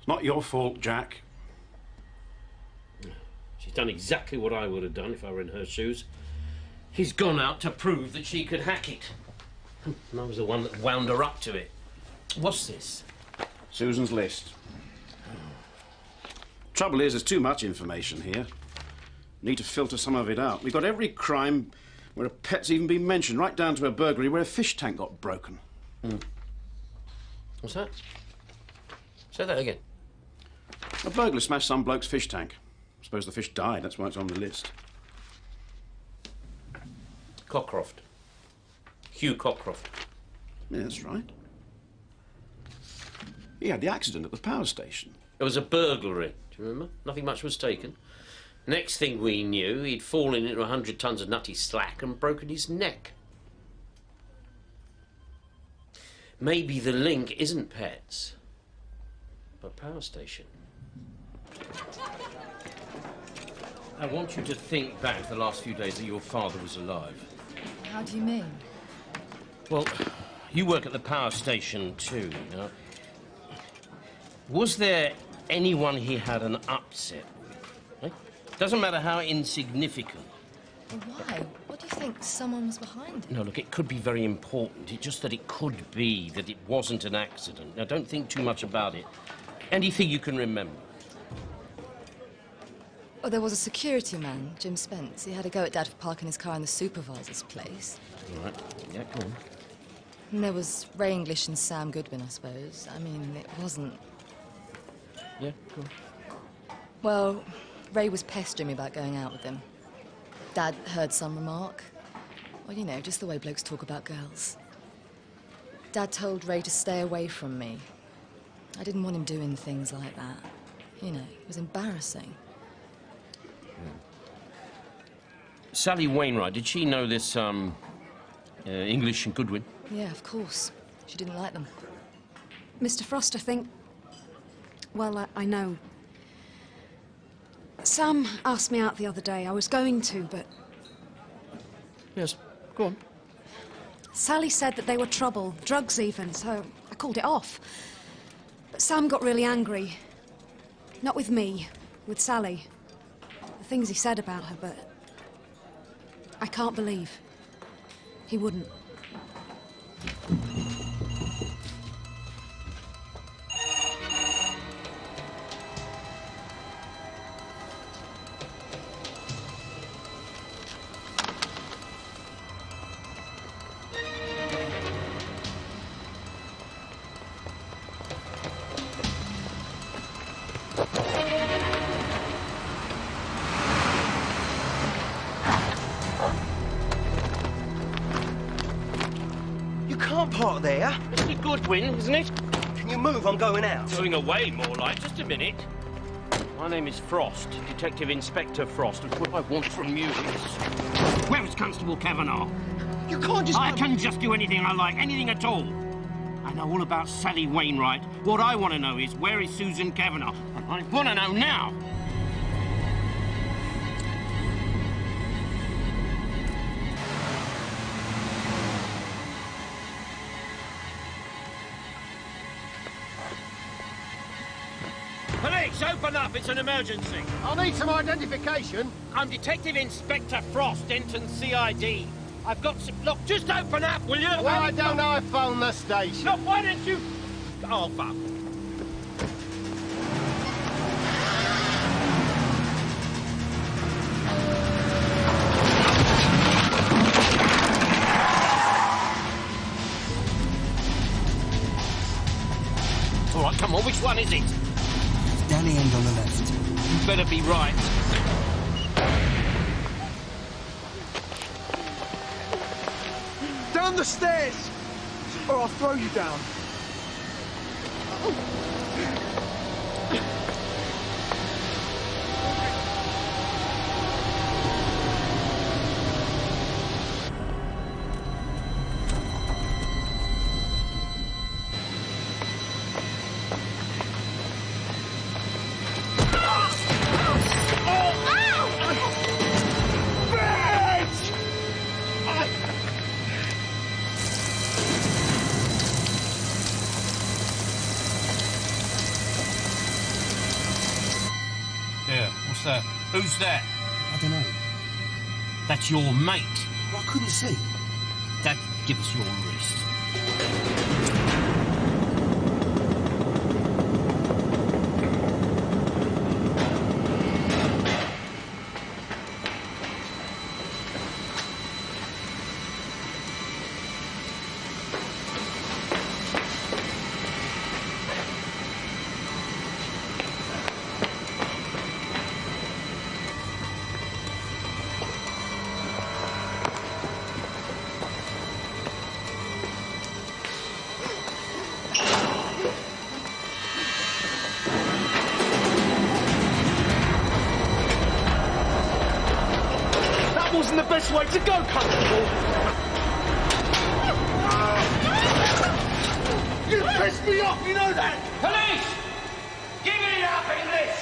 Not your fault, Jack. She's done exactly what I would have done if I were in her shoes. He's gone out to prove that she could hack it. And I was the one that wound her up to it. What's this? Susan's list. Trouble is, there's too much information here. Need to filter some of it out. We've got every crime where a pet's even been mentioned, right down to a burglary where a fish tank got broken. What's that? Say that again. A burglar smashed some bloke's fish tank. I suppose the fish died, that's why it's on the list. Cockcroft. Hugh Cockcroft. Yeah, that's right. He had the accident at the power station. It was a burglary, do you remember? Nothing much was taken. Next thing we knew, he'd fallen into 100 tons of nutty slack and broken his neck. Maybe the link isn't pets, but power station. I want you to think back the last few days that your father was alive. How do you mean? Well, you work at the power station too, you know. Was there anyone he had an upset with? Eh? Doesn't matter how insignificant. Well, why? What do you think someone was behind it? No, look, it could be very important. It's just that it could be that it wasn't an accident. Now, don't think too much about it. Anything you can remember. Oh, there was a security man, Jim Spence. He had a go at Dad for parking his car in the supervisor's place. All right. Yeah, go on. And there was Ray English and Sam Goodwin, I suppose. I mean, it wasn't... Yeah, go on. Well, Ray was pestering me about going out with him. Dad heard some remark. Well, you know, just the way blokes talk about girls. Dad told Ray to stay away from me. I didn't want him doing things like that. You know, it was embarrassing. Sally Wainwright, did she know this, English and Goodwin? Yeah, of course. She didn't like them. Mr. Frost, I think... Well, I know. Sam asked me out the other day. I was going to, but... Yes, go on. Sally said that they were trouble, drugs even, so I called it off. But Sam got really angry. Not with me, with Sally. The things he said about her, but... I can't believe he wouldn't. Part there. Mr. Goodwin, isn't it? Can you move? I'm going out. Going away, more like. Just a minute. My name is Frost, Detective Inspector Frost, and what I want from you is... Where is Constable Kavanagh? You can't just... I can just do anything I like, anything at all. I know all about Sally Wainwright. What I want to know is, where is Susan Kavanagh? And I want to know now. Police, open up! It's an emergency. I'll need some identification. I'm Detective Inspector Frost, Denton CID. I've got some... Look, just open up, will you? Why don't I phone the station? Look, why don't you... Oh, fuck. All right, come on, which one is it? Down the end on the left. You better be right. Down the stairs! Or I'll throw you down. Who's that? I don't know. That's your mate. Well, I couldn't see. Dad, give us your wrist. Wasn't the best way to go, Constable. You pissed me off, you know that? Police! Give it up, English!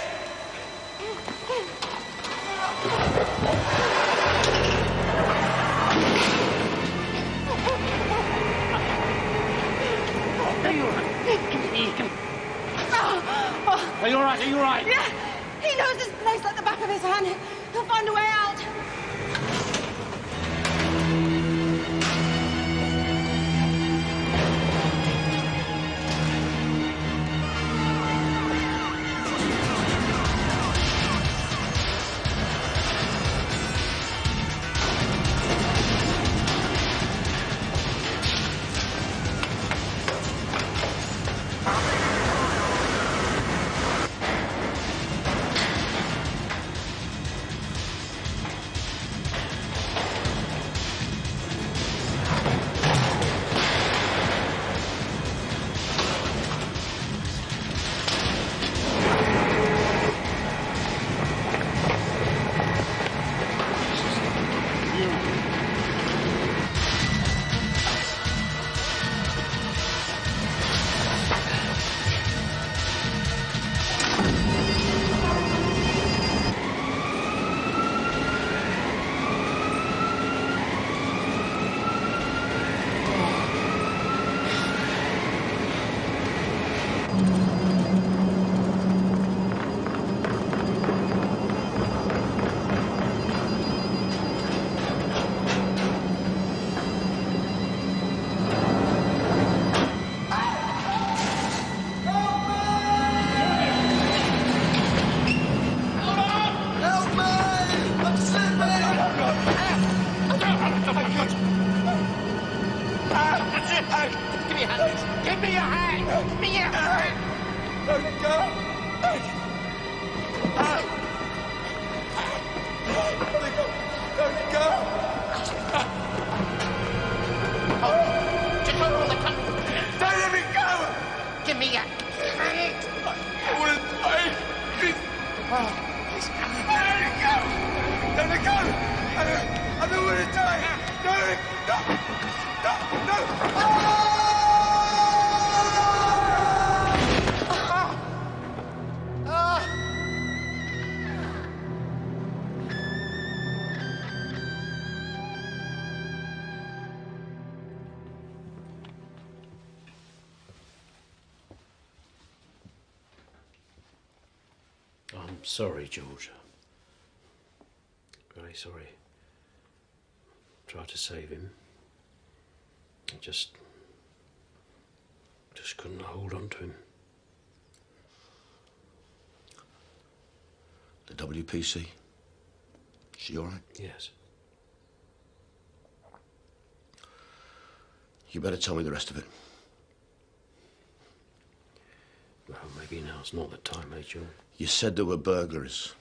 Are you all right? Are you all right? Yeah, he knows this place like the back of his hand. He'll find a way out. I'm sorry, George. Very sorry. Tried to save him. I just couldn't hold on to him. The WPC? She all right? Yes. You better tell me the rest of it. Well, maybe now's not the time, eh, George? You said there were burglaries.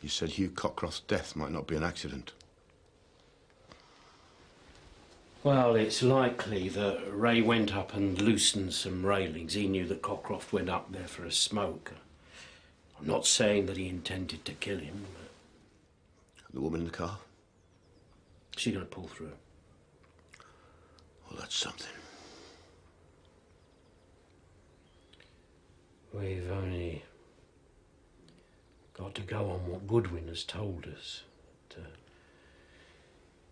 You said Hugh Cockcroft's death might not be an accident. Well, it's likely that Ray went up and loosened some railings. He knew that Cockcroft went up there for a smoke. I'm not saying that he intended to kill him, but... The woman in the car? She's going to pull through. Well, that's something. We've only got to go on what Goodwin has told us.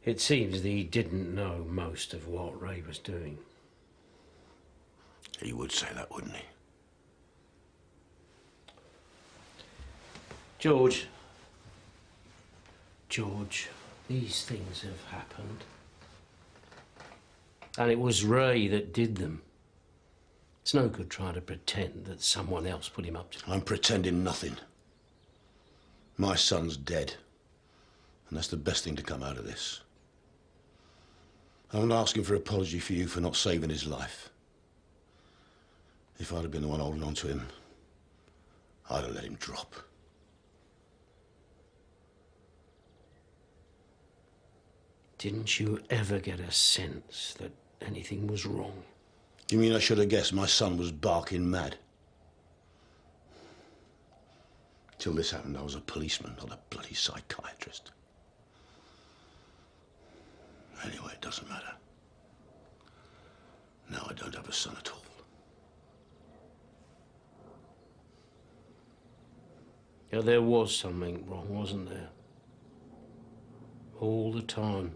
It seems that he didn't know most of what Ray was doing. He would say that, wouldn't he? George, George, these things have happened. And it was Ray that did them. It's no good trying to pretend that someone else put him up to... I'm pretending nothing. My son's dead. And that's the best thing to come out of this. I'm not asking for apology for you for not saving his life. If I'd have been the one holding on to him, I'd have let him drop. Didn't you ever get a sense that anything was wrong? You mean I should have guessed my son was barking mad? Till this happened, I was a policeman, not a bloody psychiatrist. Anyway, it doesn't matter. Now I don't have a son at all. Yeah, there was something wrong, wasn't there? All the time.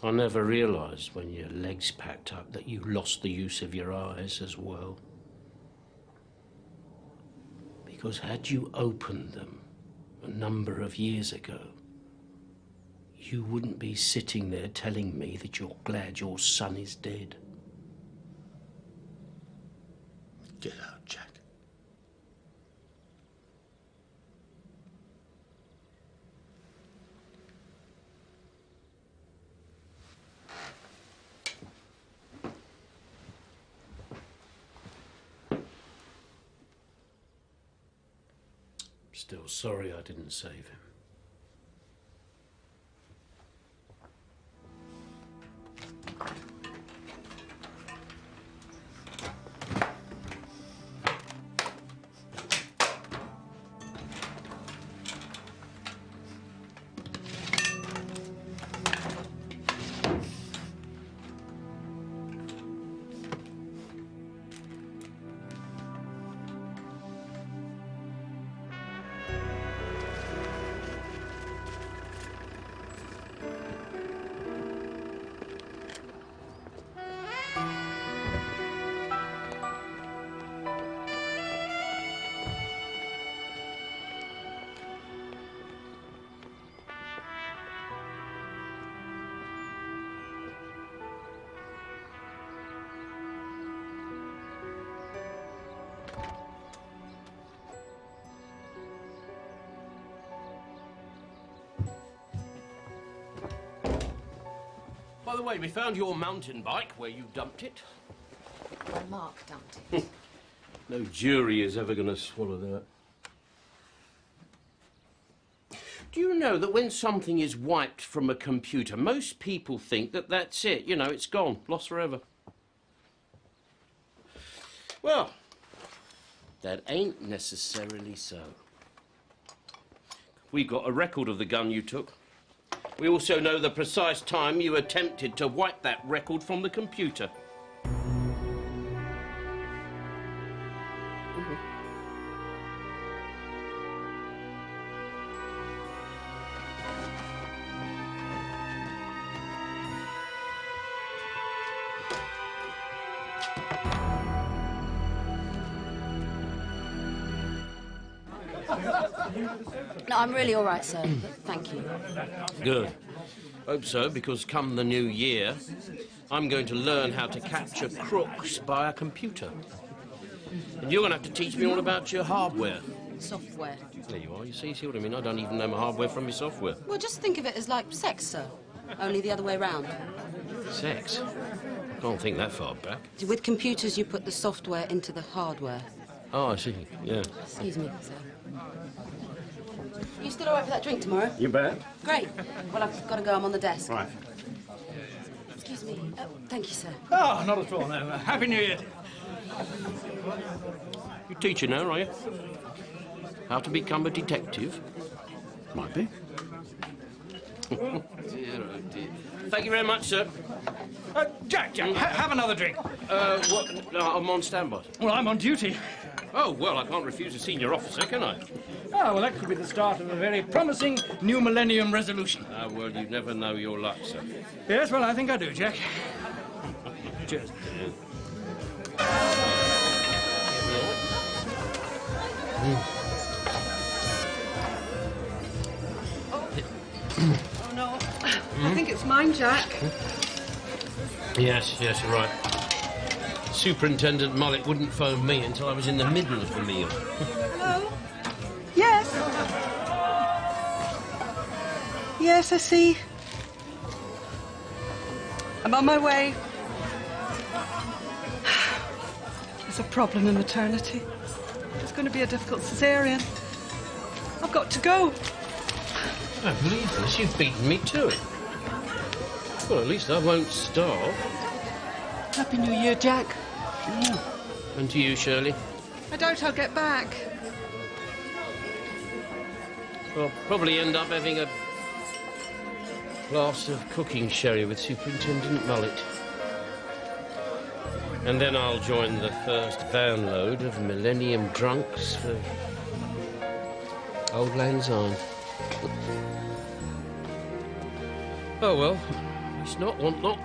I never realised when your legs packed up that you lost the use of your eyes as well. Because had you opened them a number of years ago, you wouldn't be sitting there telling me that you're glad your son is dead. Get out, Jack. Still sorry I didn't save him. By the way, we found your mountain bike where you dumped it. Well, Mark dumped it. No jury is ever going to swallow that. Do you know that when something is wiped from a computer, most people think that that's it? You know, it's gone, lost forever. Well, that ain't necessarily so. We've got a record of the gun you took. We also know the precise time you attempted to wipe that record from the computer. No, I'm really all right, sir. Thank you. Good. Hope so, because come the new year, I'm going to learn how to capture crooks by a computer. And you're going to have to teach me all about your hardware. Software. There you are. You see what I mean? I don't even know my hardware from my software. Well, just think of it as like sex, sir. Only the other way round. Sex? Can't think that far back. With computers, you put the software into the hardware. Oh, I see. Yeah. Excuse me, sir. You still all right for that drink tomorrow? You bet. Great. Well, I've got to go. I'm on the desk. Right. Excuse me. Oh, thank you, sir. Oh, not at all, no. Happy New Year. You teaching now, are you? How to become a detective? Might be. Dear, oh dear. Thank you very much, sir. Jack, have another drink. What? No, I'm on standby. Well, I'm on duty. Oh, well, I can't refuse a senior officer, can I? Oh, well, that could be the start of a very promising new millennium resolution. Ah, well, you never know your luck, sir. Yes, well, I think I do, Jack. Cheers. Oh, no. I think it's mine, Jack. Yes, you're right. Superintendent Mullet wouldn't phone me until I was in the middle of the meal. Hello? Yes? Yes, I see. I'm on my way. There's a problem in maternity. It's going to be a difficult cesarean. I've got to go. I believe this. You've beaten me to it. Well, at least I won't starve. Happy New Year, Jack. And to you, Shirley. I doubt I'll get back. I'll probably end up having a glass of cooking sherry with Superintendent Mullet. And then I'll join the first van load of Millennium drunks for Old Lang Syne. Oh well, it's not want not.